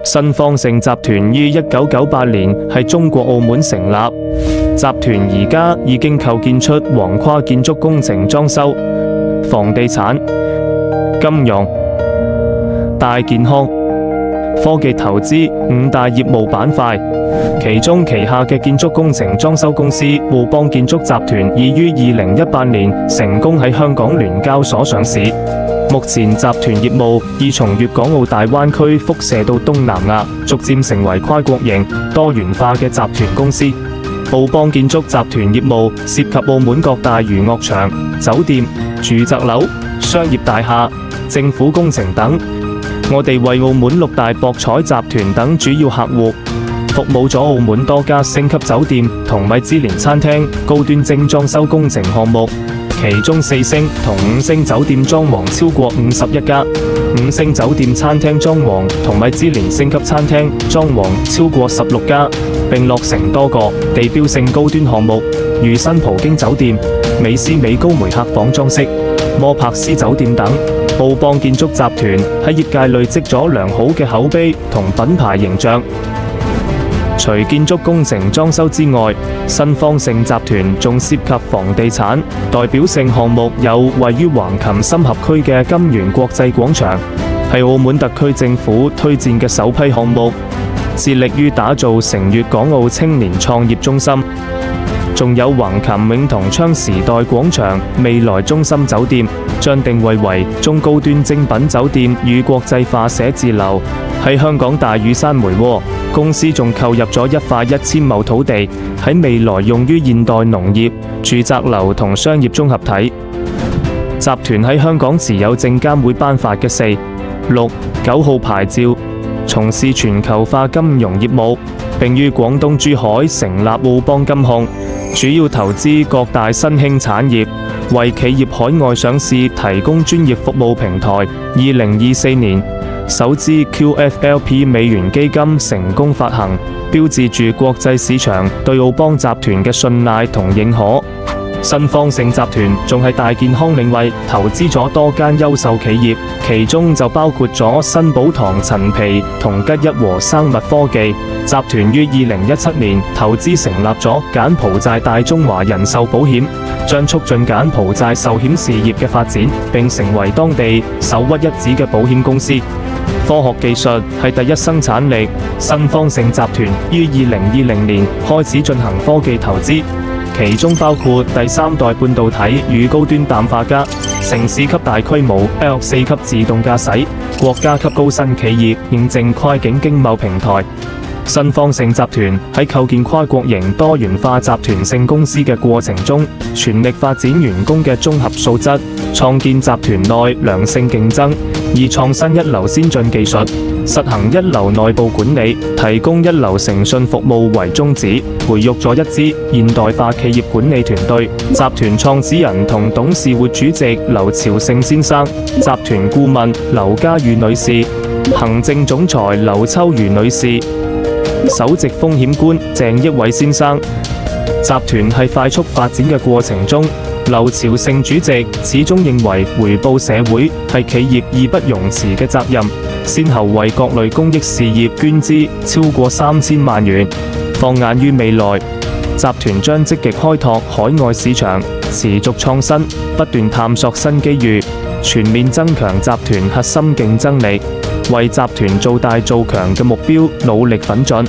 新方盛集團於1998年喺中國澳門成立，集團而家已經構建出橫跨建築工程裝修、房地產、金融、大健康、科技投資五大業務板塊，其中旗下嘅建築工程裝修公司滬邦建築集團已於2018年成功喺香港聯交所上市。目前集團業務已從粵港澳大灣區輻射到東南亞，逐漸成為跨國型、多元化嘅集團公司。滬邦建築集團業務涉及澳門各大娛樂場、酒店、住宅樓、商業大廈、政府工程等。我哋為澳門6大博彩集團等主要客戶服務咗澳門多家星級酒店同米芝蓮餐廳高端精裝修工程項目，其中4星同5星酒店裝潢超過51家，5星酒店餐廳裝潢同米芝蓮星級餐廳裝潢超過16家，並落成多個地標性高端項目，如新葡京酒店、美思美高梅客房裝飾、摩柏斯酒店等。滬邦建築集團喺業界累積咗良好嘅口碑同品牌形象。除建築工程裝修之外，新方盛集團仲涉及房地產，代表性項目有位於橫琴深合區嘅金源國際廣場，係澳門特區政府推薦嘅首批項目，致力於打造成粵港澳青年創業中心。仲有橫琴永同昌時代廣場未來中心酒店，將定位為中高端精品酒店與國際化寫字樓。喺香港大嶼山梅窩，公司仲購入咗一塊1000畝土地，喺未來用於現代農業、住宅樓同商業綜合體。集團喺香港持有證監會頒發嘅4、6、9號牌照，從事全球化金融業務，並於廣東珠海成立滬邦金控，主要投資各大新興產業，為企業海外上市提供專業服務平台。2024年，首支 QFLP 美元基金成功發行，標誌住國際市場對滬邦集團嘅信賴同認可。新方盛集團仲喺大健康領域投資咗多間優秀企業，其中就包括咗新寶堂陳皮同吉一和生物科技。集團於2017年投資成立咗柬埔寨大中華人壽保險，將促進柬埔寨壽險事業嘅發展，並成為當地首屈一指嘅保險公司。科學技術係第一生產力，新方盛集團於2020年開始進行科技投資，其中包括第3代半導體與高端氮化鎵、城市級大規模 L4 級自動駕駛、國家級高新企業認證跨境經貿平台。新方盛集團喺構建跨國型多元化集團性公司嘅過程中，全力發展員工嘅綜合素質，創建集團內良性競爭，以創新一流先進技術，實行一流內部管理，提供一流誠信服務為宗旨，培育咗一支現代化企業管理團隊。集團創始人同董事會主席劉朝勝先生，集團顧問劉嘉裕女士，行政總裁劉秋如女士，首席風險官鄭益偉先生。集團喺快速發展嘅過程中，劉朝勝主席始終認為回報社會係企業義不容辭嘅責任，先後為各類公益事業捐資超過3000萬元。放眼於未來，集團將積極開拓海外市場，持續創新，不斷探索新機遇，全面增強集團核心競爭力，為集團做大做強嘅目標努力奮進。